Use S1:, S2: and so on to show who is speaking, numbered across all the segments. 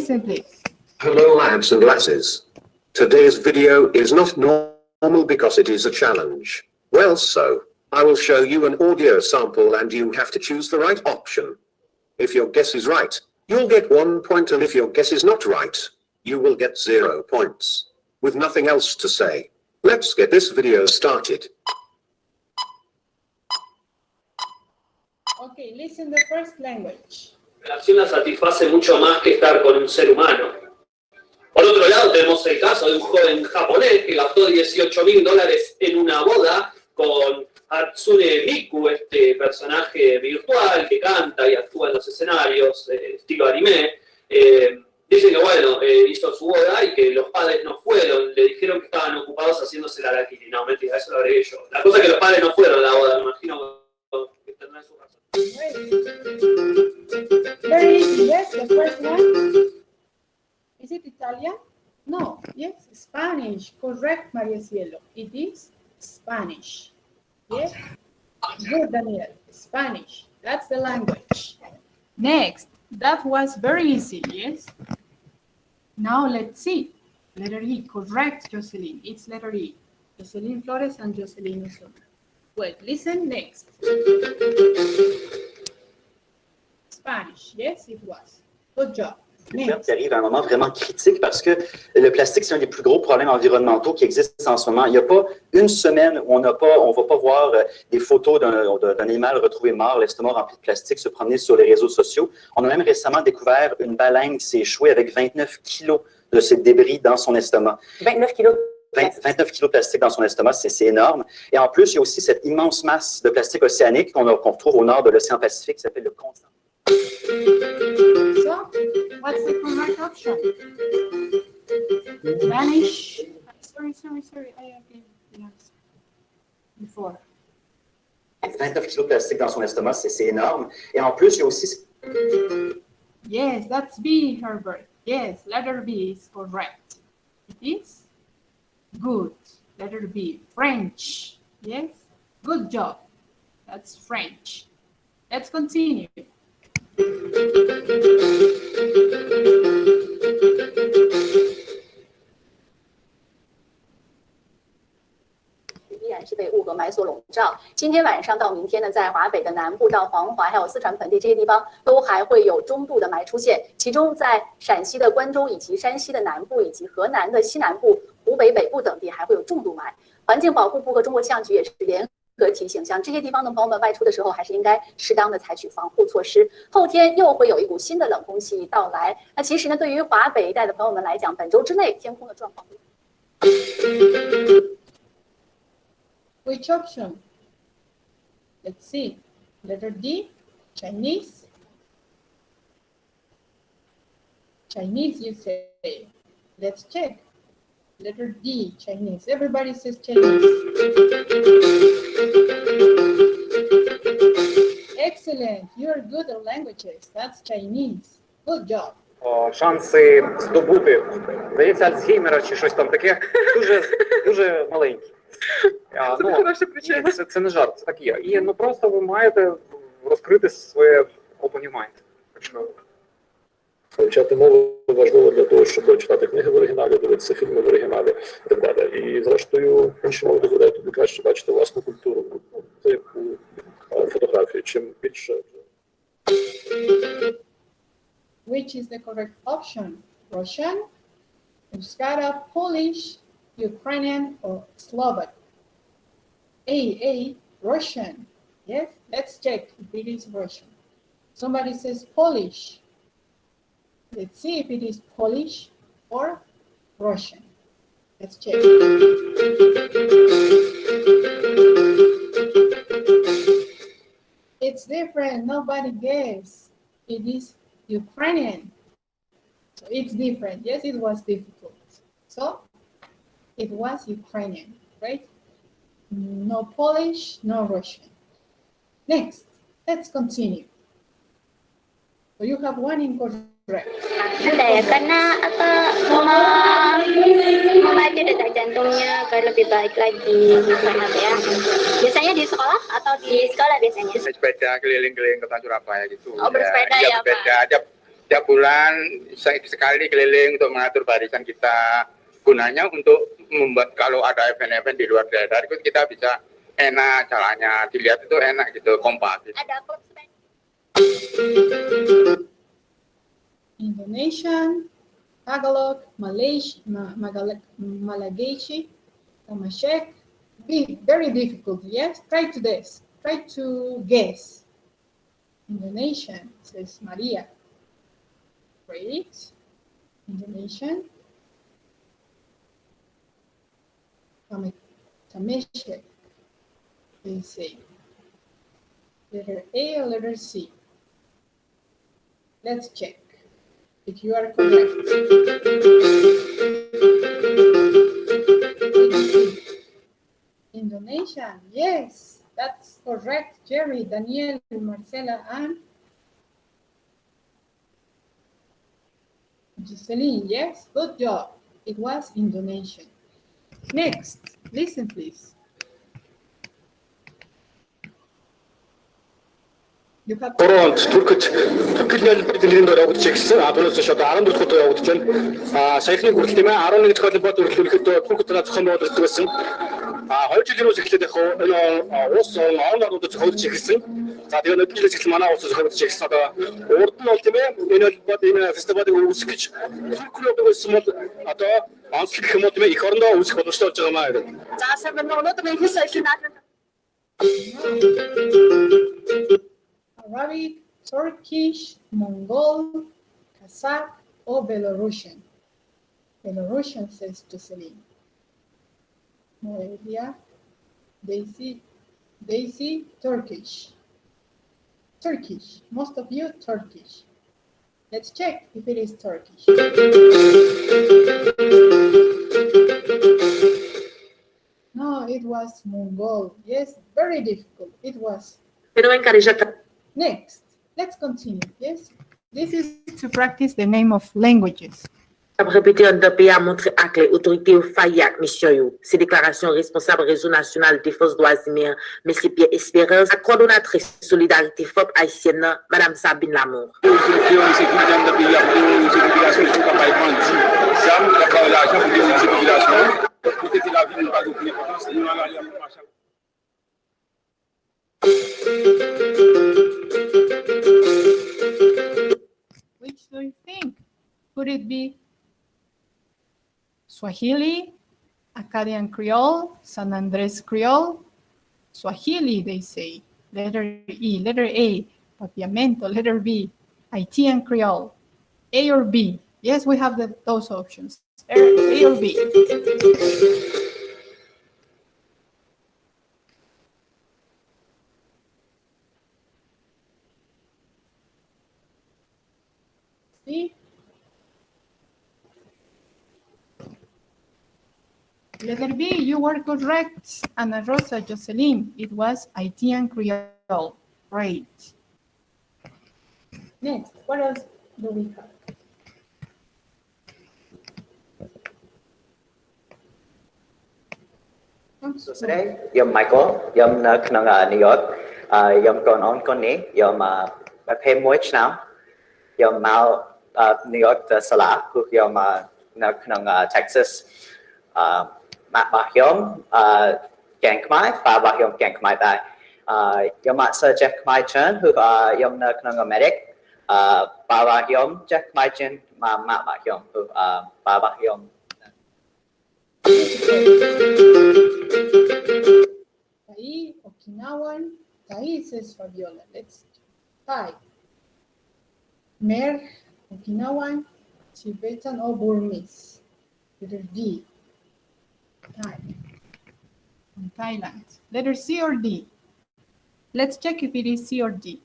S1: Listen, please.
S2: Hello lads and lasses. Today's video is not normal because it is a challenge. Well, so, I will show you an audio sample and you have to choose the right option. If your guess is right, you'll get 1 point, and if your guess is not right, you will get 0 points. With nothing else to say, let's get this video started.
S1: Okay, listen the first language.
S3: La relación la satisface mucho más que estar con un ser humano. Por otro lado, tenemos el caso de un joven japonés que gastó $18.000 en una boda con Hatsune Miku, este personaje virtual que canta y actúa en los escenarios, estilo anime. Dicen que, bueno, hizo su boda y que los padres no fueron, le dijeron que estaban ocupados haciéndose la harakiri. No, mentira, eso lo agregué yo. La cosa es que los padres no fueron a la boda, me imagino que tendrán su razón.
S1: Very easy, yes, the first one. Is it Italian? No, yes, Spanish. Correct, Maria Cielo. It is Spanish. Yes? Good, Daniel. Spanish. That's the language. Next, that was very easy, yes? Now let's see. Letter E, correct, Jocelyn. It's letter E. Jocelyn Flores and Jocelyn Osuna. Well, listen next. Spanish, yes, it was. Good job.
S4: Qui arrive à un moment vraiment critique parce que le plastique, c'est un des plus gros problèmes environnementaux qui existent en ce moment. Il n'y a pas une semaine où on ne va pas voir des photos d'un animal retrouvé mort, l'estomac rempli de plastique, se promener sur les réseaux sociaux. On a même récemment découvert une baleine qui s'est échouée avec 29 kilos de ces débris dans son estomac.
S5: 29 kilos.
S4: 29 kilos de plastique dans son estomac, c'est énorme. Et en plus, il y a aussi cette immense masse de plastique océanique qu'on retrouve au nord de l'océan Pacifique qui s'appelle le continent.
S1: So, what's the correct option? Spanish. Sorry. I have given the answer before.
S4: 29 kilos de plastique dans son estomac, c'est énorme. Et en plus, il y a aussi...
S1: Yes, that's B, Herbert. Yes, letter B is correct. It is good. Letter B, French. Yes, good job. That's French. Let's continue.
S5: 依然是被雾和霾所笼罩。今天晚上到明天呢，在华北的南部到黄淮，还有四川盆地这些地方，都还会有中度的霾出现。其中，在陕西的关中以及山西的南部，以及河南的西南部、湖北北部等地，还会有重度霾。环境保护部和中国气象局也是联合提醒，像这些地方的朋友们外出的时候，还是应该适当的采取防护措施。后天又会有一股新的冷空气到来。那其实呢，对于华北一带的朋友们来讲，本周之内天空的状况。
S1: Which option? Let's see. Letter D, Chinese. Chinese, you say. Let's check. Letter D, Chinese. Everybody says Chinese. Excellent. You're good at languages. That's Chinese. Good job.
S6: Шанси здобути, здається, Альцгеймера чи щось там таке, дуже маленькі.
S7: Це хороша причина.
S6: Це не жарт, це так є. І просто ви маєте розкрити своє open mind. Так що
S8: вивчати мову важливо для того, щоб читати книги в оригіналі, дивитися фільми в оригіналі і так далі. І зрештою, інші мови дозволяють тобі краще бачити власну культуру, типу фотографії, чим більше.
S1: Which is the correct option? Russian, Euskara, Polish, Ukrainian, or Slovak? A, Russian. Yes, let's check if it is Russian. Somebody says Polish. Let's see if it is Polish or Russian. Let's check. It's different. Nobody guessed. It is Ukrainian. So it's different. Yes, it was difficult. So it was Ukrainian, right? No Polish, no Russian. Next, let's continue. So you have one incorrect.
S9: Karena memacu detak jantungnya agar lebih baik lagi ya. Biasanya di sekolah atau di sekolah biasanya?
S6: Sepeda keliling-keliling kota Surabaya gitu.
S9: Oh, bersepeda ya,
S6: Pak? Bersepeda aja
S10: Tiap bulan sekali keliling untuk mengatur barisan kita. Gunanya untuk membuat kalau ada event-event di luar daerah itu kita bisa enak jalannya, dilihat itu enak gitu, kompak.
S9: Ada klub sepeda.
S1: Indonesian, Tagalog, Malagasy, Tamashek. Very difficult, yes? Try to guess. Try to guess. Indonesian, says Maria. Great. Indonesian. Tamashek, they say. Letter A or letter C? Let's check if you are correct. Indonesian, yes, that's correct. Jerry, Daniel, Marcela, and Jocelyn, yes, good job. It was Indonesian. Next, listen please. You have
S11: Коронт Түркид дэлхийн дээр явагдаж ирсэн. Түүнээс хойш одоо 14 дахь удаа явагдаж байна. Саяхны хүртэл тийм ээ 11 дахь холбоот өргөлөөхөд Түркид зохион байгуулалт байсан. 2 жилийн өмнөөс эхлээд яг энэ уус онлайнууд зохиолж ирсэн. За тэгээ нэг жилээс эхлээ манай уус зохиолж ирсэн. Одоо урд нь бол тийм ээ энэ холбоот энэ фестивалыг үүсгэх гэж Түркид байсан бол одоо онцлог гэх юм уу тийм ээ эх орондоо үүсгэх боломжтой болж байгаа маа.
S5: За сайн өнөөдөр миний хэлсэн наад
S1: Arabic, Turkish, Mongol, Kazakh, or Belarusian? Belarusian, says Jocelyn. Moelia, Daisy, Turkish. Turkish. Most of you, Turkish. Let's check if it is Turkish. No, it was Mongol. Yes, very difficult. It was. Next, let's continue. Yes, this is to practice the name of languages.
S12: Répéter un pays a montré à les autorités faillites mission ces déclarations responsables réseau national des forces droits humains monsieur Pierre Espérance la coordonnatrice solidarité FOP haïtienne madame Sabine Lamour.
S1: Which do you think? Could it be Swahili, Akkadian Creole, San Andres Creole? Swahili, they say. Letter E. Letter A, Papiamento. Letter B, Haitian Creole. A or B? Yes, we have those options. A or B? See? Letter B, you were correct. Ana Rosa, Jocelyn, it was Haitian Creole. Great. Next, what else do we have?
S4: Today, I'm Michael. I'm in New York. I'm going on Connie. I'm pay much now. I'm New York to Salah. I'm Texas. Bà hiếm kẹn khmai, bà hiếm kẹn khmai tại. Yom sa Jeff khmai chen who yom na knang medic. Bà hiếm Jeff khmai chen bà hiếm who bà hiếm.
S1: Tai, Okinawan. Tai, says Fabiola. Let's type. Mer, Okinawan, Tibetan or Burmese. Letter D. Thai. From Thailand. Letter C or D? Let's check if it is C or D.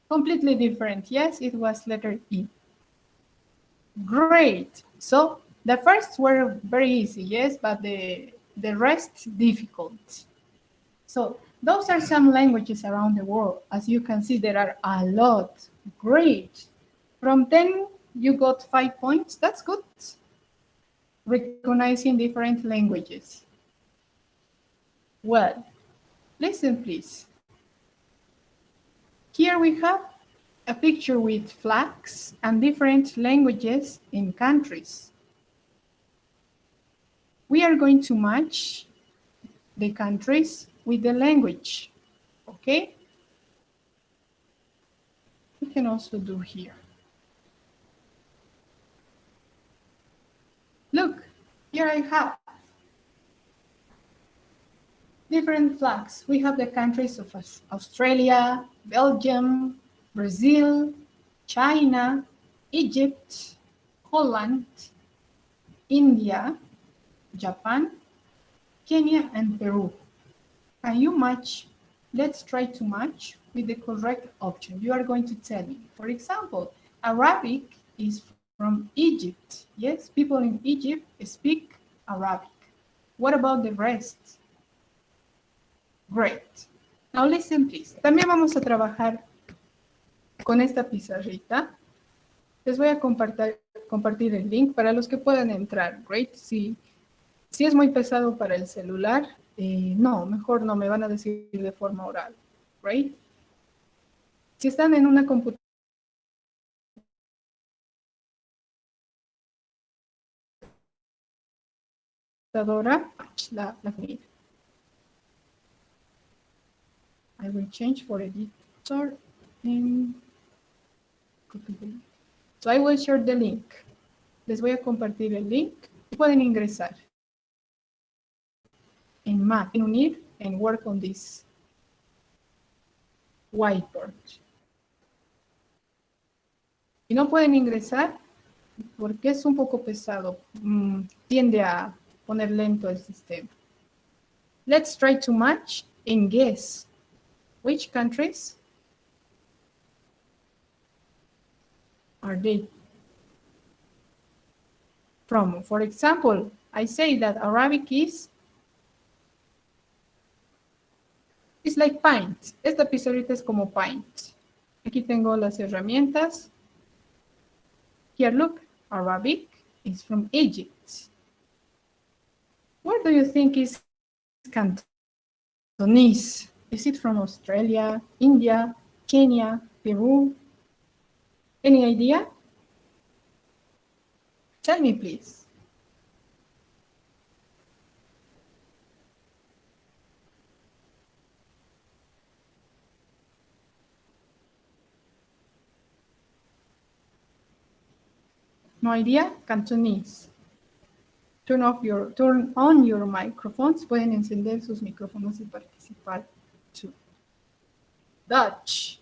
S1: Completely different. Yes, it was letter E. Great. So the first were very easy, yes, but the rest difficult. So those are some languages around the world. As you can see, there are a lot. Great. From 10, you got 5 points. That's good. Recognizing different languages. Well, listen please. Here we have a picture with flags and different languages in countries. We are going to match the countries with the language, okay? We can also do here. Look, here I have different flags. We have the countries of Australia, Belgium, Brazil, China, Egypt, Holland, India, Japan, Kenya, and Peru. Can you match? Let's try to match with the correct option. You are going to tell me. For example, Arabic is from Egypt. Yes, people in Egypt speak Arabic. What about the rest? Great. Now listen, please. También vamos a trabajar con esta pizarrita. Les voy a compartir el link para los que puedan entrar. Great. Si es muy pesado para el celular, no, mejor no, me van a decir de forma oral. Great. Si están en una computadora, la comida. I will change for editor and copy the link. So I will share the link. Les voy a compartir el link. Pueden ingresar en Mac, en unir and work on this whiteboard. Y no pueden ingresar porque es un poco pesado. Tiende a poner lento el sistema. Let's try to match and guess which countries are they from. For example, I say that Arabic is like pint. Esta pizarrita es como pint. Aquí tengo las herramientas. Here, look, Arabic is from Egypt. Where do you think is Cantonese? Is it from Australia, India, Kenya, Peru? Any idea? Tell me, please. No idea? Cantonese. Turn on your microphones. Pueden encender sus micrófonos y participar too. Dutch.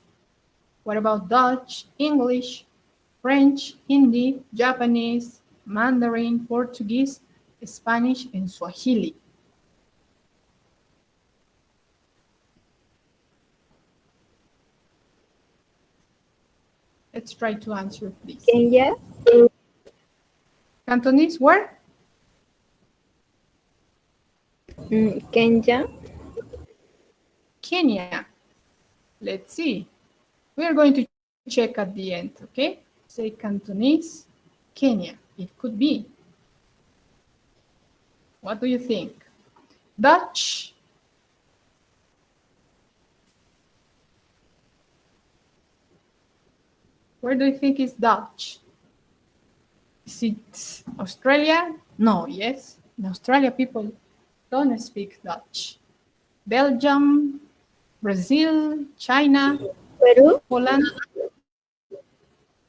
S1: What about Dutch, English, French, Hindi, Japanese, Mandarin, Portuguese, Spanish, and Swahili? Let's try to answer, please.
S9: Kenya.
S1: Cantonese, where?
S9: Kenya.
S1: Kenya. Let's see. We are going to check at the end, okay? Say Cantonese, Kenya. It could be. What do you think? Dutch. Where do you think is Dutch? Is it Australia? No, yes. In Australia, people don't speak Dutch. Belgium, Brazil, China,
S9: Peru.
S1: Holland.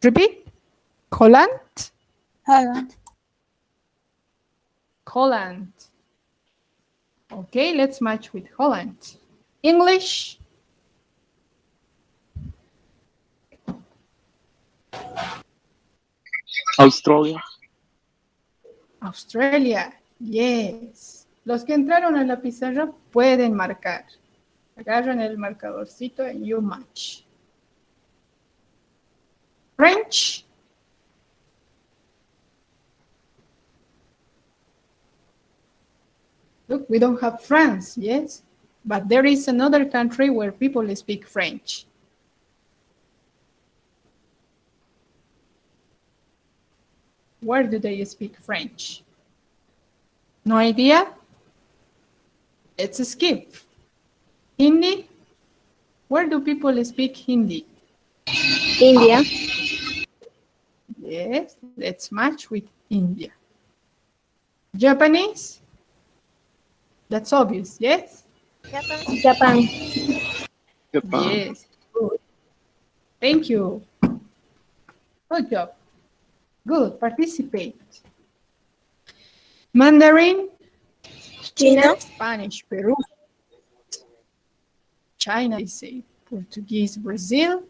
S1: Repeat. Holland?
S9: Holland.
S1: Holland. Okay, let's match with Holland. English.
S13: Australia.
S1: Australia. Yes. Los que entraron a la pizarra pueden marcar. Agarran el marcadorcito and you match. French. Look, we don't have France, yes? But there is another country where people speak French. Where do they speak French? No idea? Let's skip. Hindi. Where do people speak Hindi?
S9: India.
S1: Yes, let's match with India. Japanese? That's obvious, yes?
S9: Japan.
S1: Yes, good. Thank you. Good job. Good, participate. Mandarin?
S9: China.
S1: Spanish, Peru. China, you say. Portuguese, Brazil.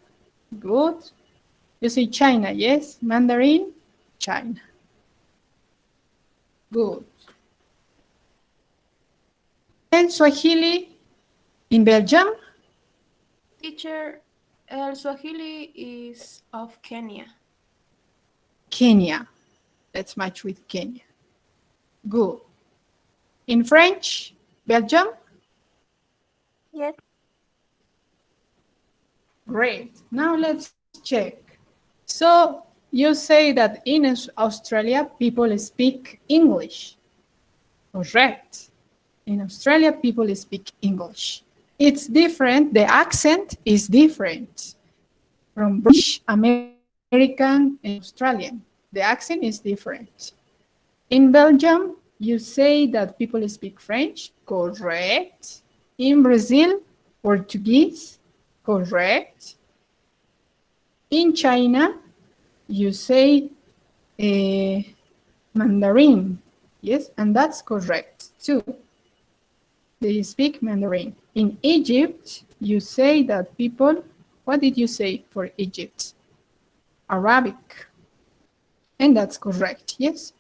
S1: Good. You say China, yes? Mandarin, China. Good. And Swahili in Belgium?
S13: Teacher, el Swahili is of Kenya.
S1: Kenya. Let's match with Kenya. Good. In French, Belgium?
S9: Yes.
S1: Great. Now let's check. So you say that in Australia, people speak English. Correct. In Australia, people speak English. It's different. The accent is different from British, American, and Australian. The accent is different. In Belgium, you say that people speak French. Correct. In Brazil, Portuguese. Correct. In China, you say Mandarin. Yes, and that's correct too. They speak Mandarin. In Egypt, you say that people, what did you say for Egypt? Arabic. And that's correct, yes.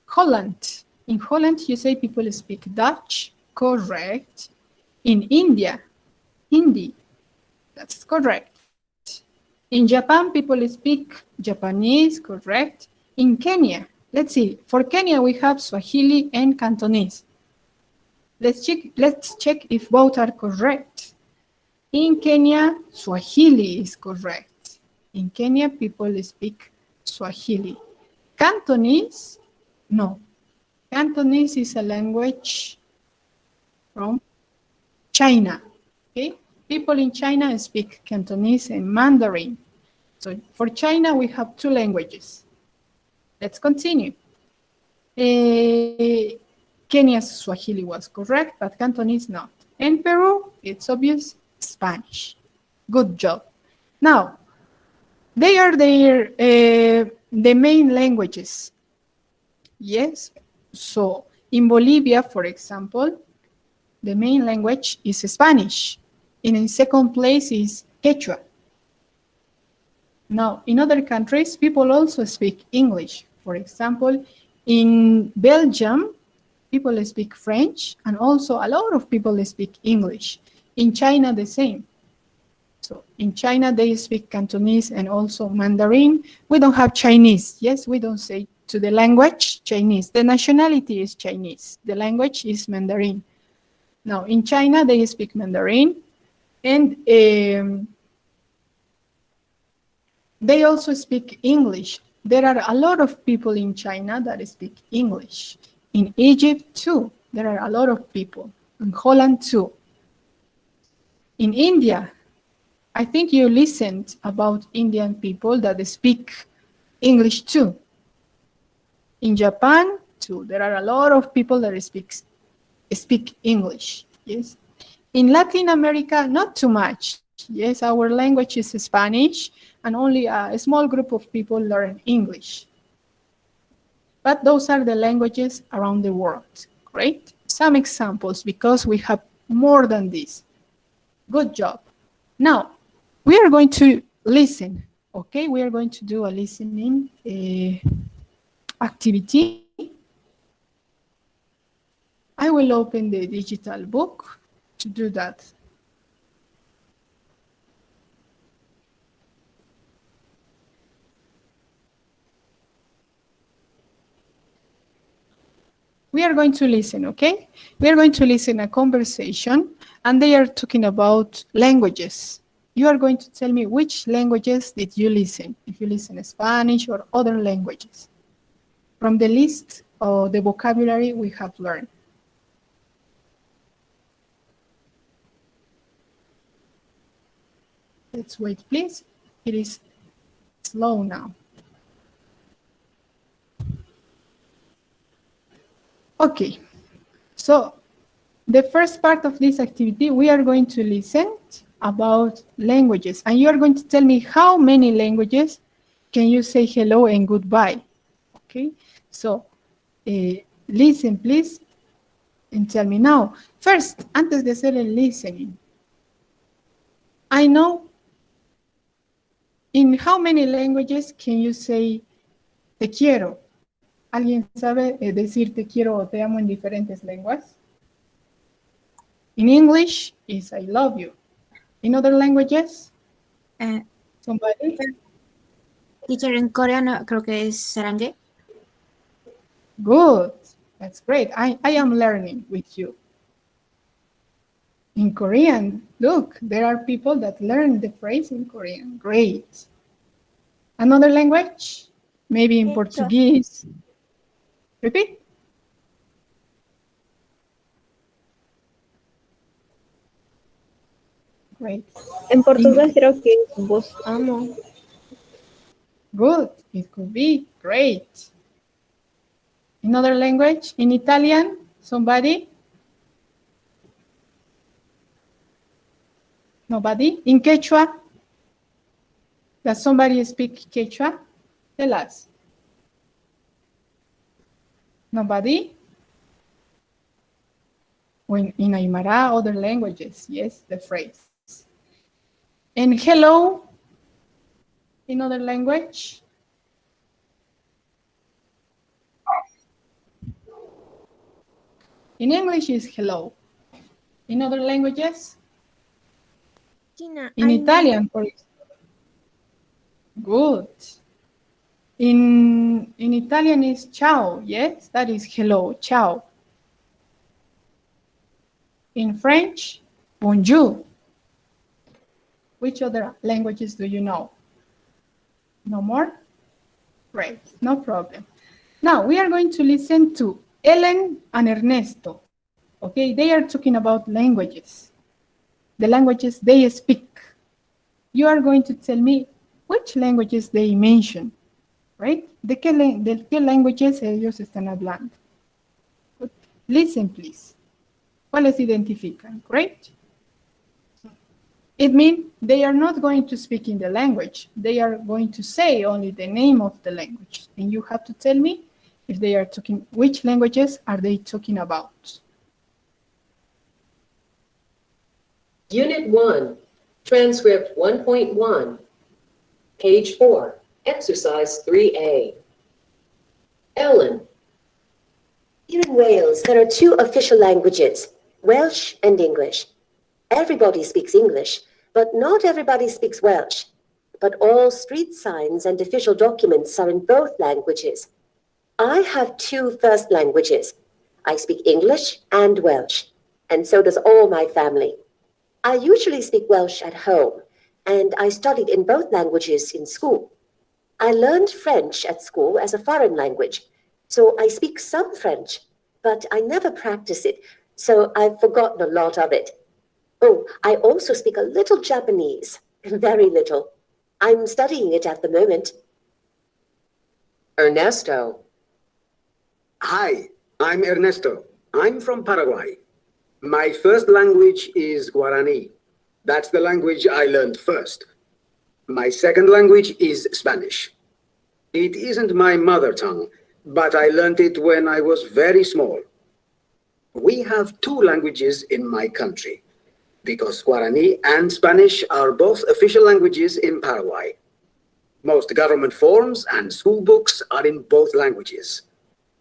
S1: Holland. In Holland, you say people speak Dutch. Correct. In India, Hindi. That's correct. In Japan, people speak Japanese. Correct. In Kenya, let's see. For Kenya, we have Swahili and Cantonese. Let's check if both are correct. In Kenya, Swahili is correct. In Kenya, people speak Swahili. Cantonese, no. Cantonese is a language from China. Okay, people in China speak Cantonese and Mandarin. So for China, we have two languages. Let's continue. Kenya's Swahili was correct, but Cantonese not. In Peru, it's obvious, Spanish. Good job. Now, they are the main languages. Yes. So in Bolivia, for example, the main language is Spanish. And in second place is Quechua. Now, in other countries, people also speak English. For example, in Belgium, people speak French, and also a lot of people speak English. In China, the same. So in China, they speak Cantonese and also Mandarin. We don't have Chinese. Yes, we don't say to the language Chinese. The nationality is Chinese. The language is Mandarin. Now, in China, they speak Mandarin, and they also speak English. There are a lot of people in China that speak English. In Egypt, too, there are a lot of people. In Holland, too. In India, I think you listened about Indian people that speak English, too. In Japan, too, there are a lot of people that speak English, yes. In Latin America, not too much. Yes, our language is Spanish, and only a small group of people learn English. But those are the languages around the world, great? Some examples, because we have more than this. Good job. Now, we are going to listen, okay? We are going to do a listening activity. I will open the digital book to do that. We are going to listen, okay? We are going to listen a conversation, and they are talking about languages. You are going to tell me which languages did you listen, if you listen Spanish or other languages, from the list of the vocabulary we have learned. Let's wait, please. It is slow now. Okay, so the first part of this activity, we are going to listen about languages, and you are going to tell me how many languages can you say hello and goodbye. Okay, so listen, please, and tell me now. First, antes de hacer el listening, I know, in how many languages can you say te quiero? ¿Alguien sabe decir te quiero o te amo en diferentes lenguas? In English is I love you. In other languages? Somebody?
S14: Teacher, en coreano creo que es sarangue.
S1: Good. That's great. I am learning with you. In Korean, look, there are people that learn the phrase in Korean. Great. Another language? Maybe in Portuguese. Repeat. Great.
S15: En portugués creo que vos amo.
S1: Good. It could be. Great. Another language? In Italian? Somebody? Nobody? In Quechua? Does somebody speak Quechua? Tell us. Nobody? In Aymara, other languages, yes, the phrase. And hello, in other language? In English is hello. In other languages?
S15: Gina,
S1: In Italian, for example. Good. In Italian is ciao, yes? That is hello, ciao. In French, bonjour. Which other languages do you know? No more? Great, no problem. Now, we are going to listen to Ellen and Ernesto. Okay, they are talking about languages. The languages they speak. You are going to tell me which languages they mention, right? ¿De qué languages ellos están hablando? Listen, please. ¿Cuáles identifican? Great. It means they are not going to speak in the language. They are going to say only the name of the language. And you have to tell me if they are talking, which languages are they talking about?
S16: Unit 1, Transcript 1.1, Page 4, Exercise 3A. Ellen.
S17: Here in Wales, there are two official languages, Welsh and English. Everybody speaks English, but not everybody speaks Welsh. But all street signs and official documents are in both languages. I have two first languages. I speak English and Welsh, and so does all my family. I usually speak Welsh at home, and I studied in both languages in school. I learned French at school as a foreign language, so I speak some French, but I never practice it, so I've forgotten a lot of it. Oh, I also speak a little Japanese, very little. I'm studying it at the moment.
S16: Ernesto.
S18: Hi, I'm Ernesto. I'm from Paraguay. My first language is Guarani. That's the language I learned first. My second language is Spanish. It isn't my mother tongue, but I learned it when I was very small. We have two languages in my country, because Guarani and Spanish are both official languages in Paraguay. Most government forms and school books are in both languages.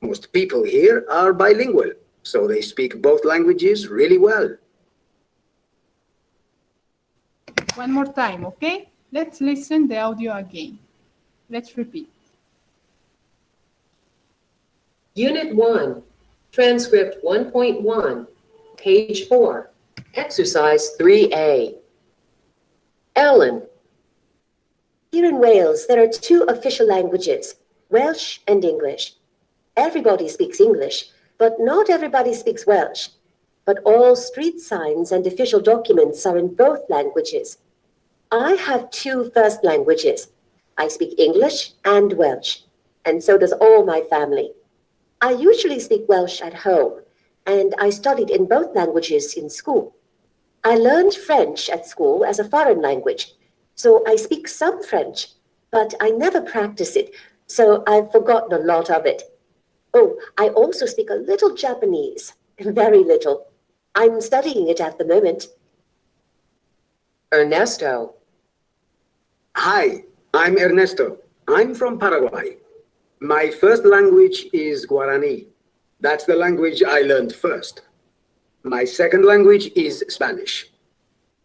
S18: Most people here are bilingual, so they speak both languages really well.
S1: One more time, okay? Let's listen the audio again. Let's repeat.
S16: Unit 1, Transcript 1.1, Page 4, Exercise 3A. Ellen.
S17: Here in Wales, there are two official languages, Welsh and English. Everybody speaks English, but not everybody speaks Welsh. But all street signs and official documents are in both languages. I have two first languages. I speak English and Welsh, and so does all my family. I usually speak Welsh at home, and I studied in both languages in school. I learned French at school as a foreign language, so I speak some French, but I never practice it, so I've forgotten a lot of it. Oh, I also speak a little Japanese, very little. I'm studying it at the moment.
S16: Ernesto.
S18: Hi, I'm Ernesto. I'm from Paraguay. My first language is Guarani. That's the language I learned first. My second language is Spanish.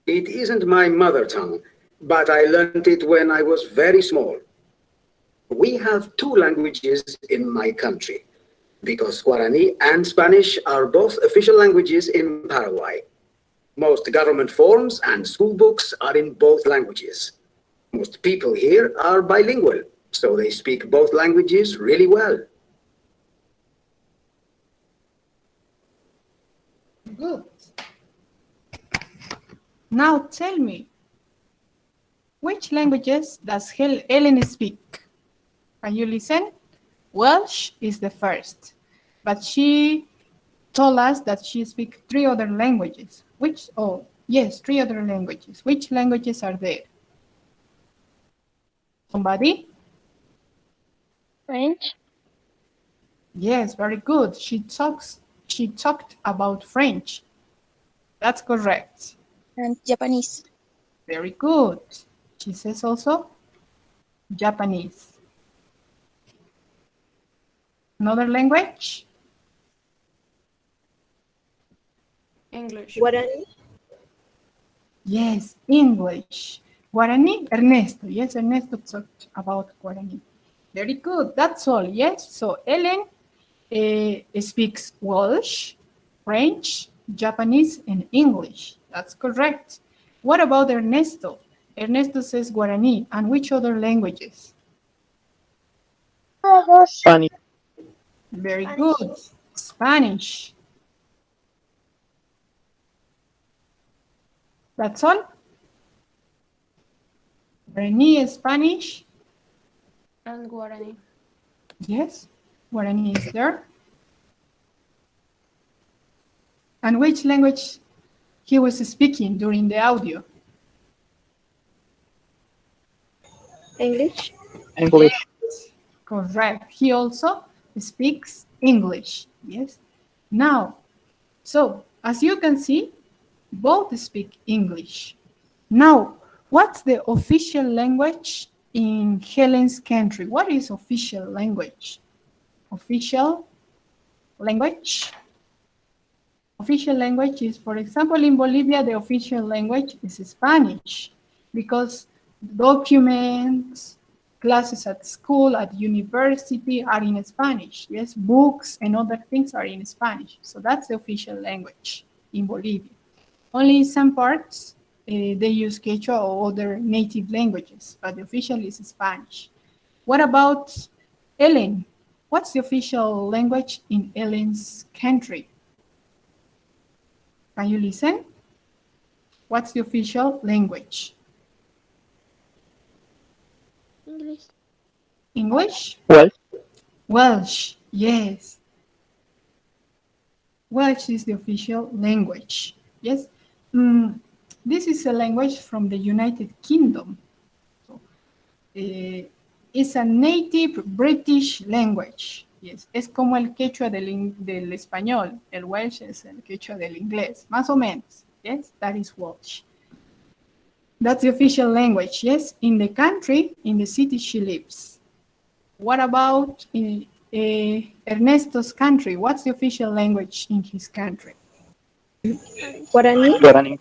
S18: It isn't my mother tongue, but I learned it when I was very small. We have two languages in my country, because Guarani and Spanish are both official languages in Paraguay. Most government forms and school books are in both languages. Most people here are bilingual, so they speak both languages really well.
S1: Good. Now tell me, which languages does Ellen speak? Can you listen? Welsh is the first, but she told us that she speaks 3 other languages. Yes, 3 other languages. Which languages are there? Somebody?
S15: French.
S1: Yes, very good. She talked about French. That's correct.
S15: And Japanese.
S1: Very good. She says also Japanese. Another language?
S13: English.
S15: Guarani.
S1: Yes, English. Guarani, Ernesto. Yes, Ernesto talked about Guarani. Very good. That's all. Yes. So Ellen speaks Welsh, French, Japanese, and English. That's correct. What about Ernesto? Ernesto says Guarani. And which other languages?
S11: Spanish.
S1: Very good. Spanish. That's all? Guarani, Spanish.
S13: And Guarani.
S1: Yes, Guarani is there. And which language he was speaking during the audio?
S15: English.
S11: English.
S1: Yes, correct. He also speaks English. Yes. Now, so as you can see, both speak English. Now, what's the official language in Helen's country? What is official language? Official language? Official language is, for example, in Bolivia, the official language is Spanish because documents, classes at school, at university are in Spanish. Yes, books and other things are in Spanish. So that's the official language in Bolivia. Only in some parts, they use Quechua or other native languages, but the official is Spanish. What about Ellen? What's the official language in Ellen's country? Can you listen? What's the official language?
S15: English.
S1: English?
S11: Welsh.
S1: Welsh, yes. Welsh is the official language, yes. This is a language from the United Kingdom. So, it's a native British language. Yes, es como el quechua del español. El Welsh es el quechua del inglés, más o menos. Yes, that is Welsh. That's the official language, yes, in the country, in the city she lives. What about in Ernesto's country? What's the official language in his country?
S15: Guarani.
S11: Guarani.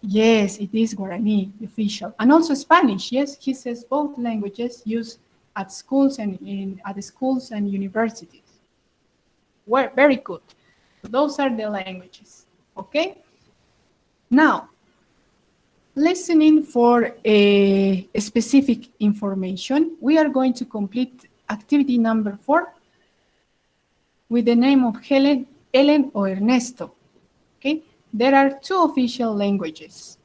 S1: Yes, it is Guarani, the official. And also Spanish, yes, he says both languages used at schools and at the schools and universities. Very good. Those are the languages, okay? Now, listening for a specific information, we are going to complete activity number 4 with the name of Ellen or Ernesto, okay? There are 2 official languages.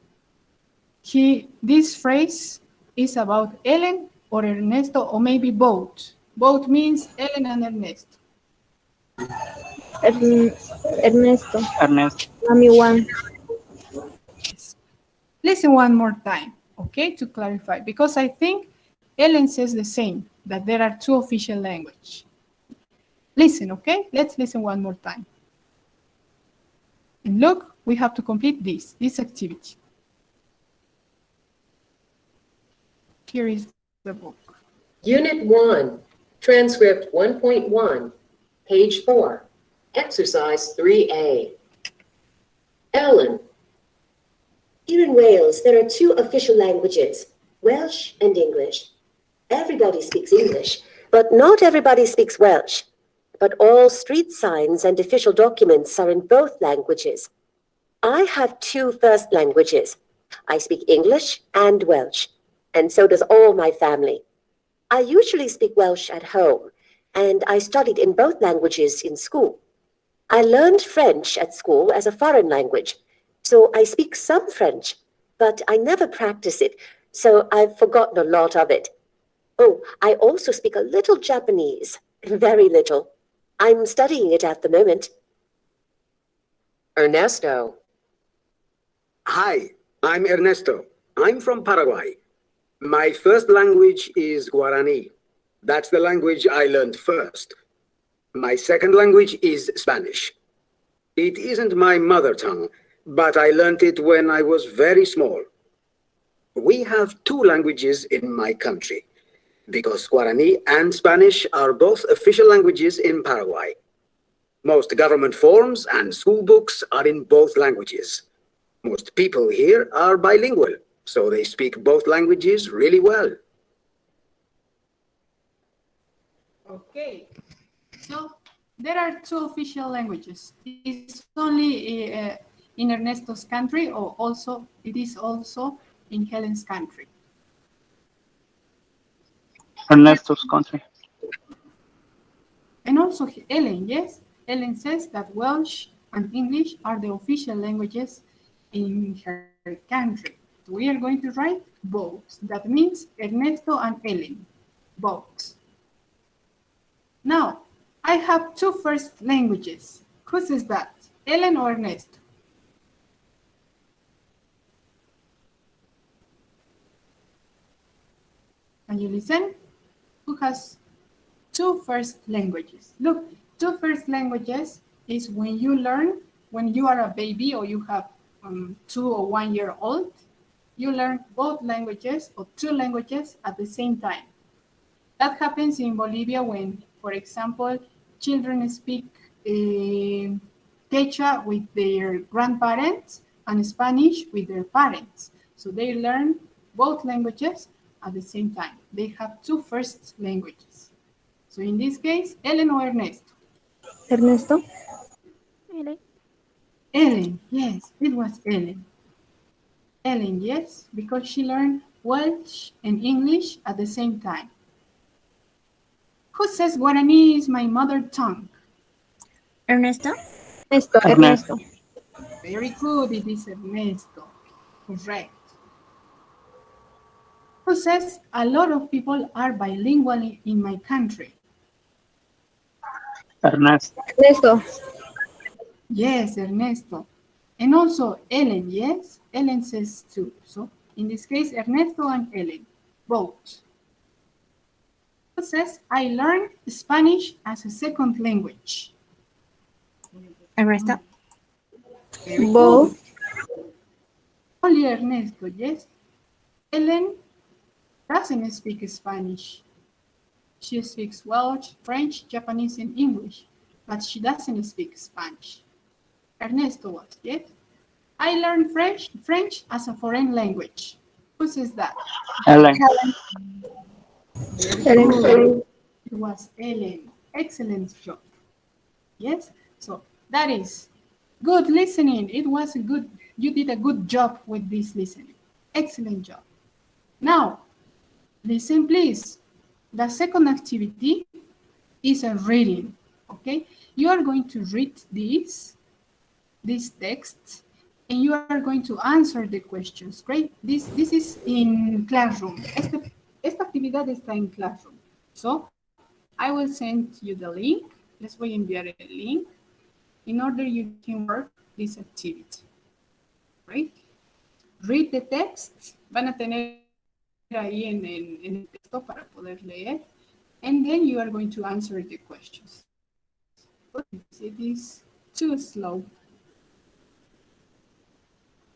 S1: this phrase is about Ellen or Ernesto, or maybe both. Both means Ellen and Ernesto.
S15: Ernesto.
S11: Ernesto.
S15: Mami one.
S1: Listen one more time, okay, to clarify, because I think Ellen says the same, that there are two official languages. Listen, okay? Let's listen one more time. And look, we have to complete this activity. Here is the book.
S16: Unit 1, Transcript 1.1, page 4, Exercise 3A. Ellen.
S17: Here in Wales, there are two official languages, Welsh and English. Everybody speaks English, but not everybody speaks Welsh. But all street signs and official documents are in both languages. I have two first languages. I speak English and Welsh, and so does all my family. I usually speak Welsh at home, and I studied in both languages in school. I learned French at school as a foreign language, so I speak some French, but I never practice it, so I've forgotten a lot of it. Oh, I also speak a little Japanese, very little. I'm studying it at the moment.
S16: Ernesto.
S18: Hi, I'm Ernesto. I'm from Paraguay. My first language is Guarani. That's the language I learned first. My second language is Spanish. It isn't my mother tongue, but I learned it when I was very small. We have two languages in my country, because Guarani and Spanish are both official languages in Paraguay. Most government forms and school books are in both languages. Most people here are bilingual, so they speak both languages really well.
S1: Okay, so there are two official languages. It's only in Ernesto's country, or also it is also in Helen's country.
S11: Ernesto's country.
S1: And also Ellen, yes? Ellen says that Welsh and English are the official languages in her country. We are going to write both. That means Ernesto and Ellen, both. Now, I have two first languages. Who says that? Ellen or Ernesto? Can you listen? Who has two first languages? Look, two first languages is when you learn, when you are a baby or you have 2 or 1 year old, you learn both languages or two languages at the same time. That happens in Bolivia when, for example, children speak Quechua with their grandparents and Spanish with their parents. So they learn both languages at the same time. They have two first languages. So in this case, Ellen or Ernesto?
S15: Ernesto.
S9: Ellen.
S1: Ellen, yes, it was Ellen. Ellen, yes, because she learned Welsh and English at the same time. Who says Guarani is my mother tongue?
S14: Ernesto?
S15: Ernesto.
S1: Very good, it is Ernesto. Correct. Who says a lot of people are bilingual in my country?
S11: Ernesto.
S15: Ernesto.
S1: Yes, Ernesto. And also Ellen, yes? Ellen says too. So in this case, Ernesto and Ellen, both. Who says I learned Spanish as a second language?
S14: Ernesto?
S15: Both.
S1: Only Ernesto, yes? Ellen doesn't speak Spanish. She speaks Welsh, French, Japanese, and English, but she doesn't speak Spanish. Ernesto was, yes? I learned French as a foreign language. Who says that?
S11: Ellen.
S15: Ellen.
S1: It was Ellen. Excellent job. Yes? So that is good listening. It was a good, you did a good job with this listening. Excellent job. Now, listen please. The second activity is a reading, okay? You are going to read this text, and you are going to answer the questions. Great. This is in Classroom. Esta actividad está en Classroom. So I will send you the link. Les voy a enviar el link in order you can work this activity. Right? Read the text. Van a tener ahí en el texto para poder leer. And then you are going to answer the questions. It is too slow.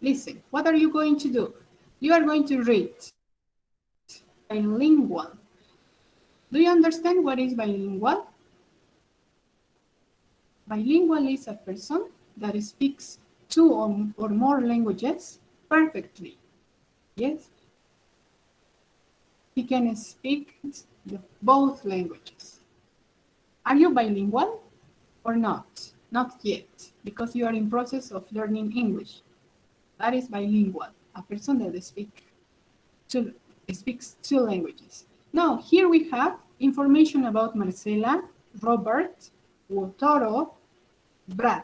S1: Listen, what are you going to do? You are going to read bilingual. Do you understand what is bilingual? Bilingual is a person that speaks two or more languages perfectly. Yes? He can speak both languages. Are you bilingual or not? Not yet, because you are in process of learning English. That is bilingual, a person that speaks two languages. Now, here we have information about Marcela, Robert, Wotoro, Brad.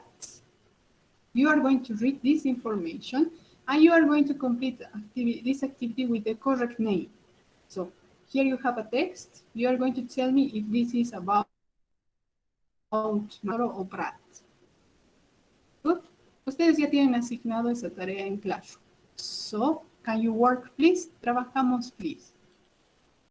S1: You are going to read this information and you are going to complete this activity with the correct name. So here you have a text. You are going to tell me if this is about Wotoro or Brad. Good. Ustedes ya tienen asignado esa tarea en Classroom. So, can you work, please? Trabajamos, please.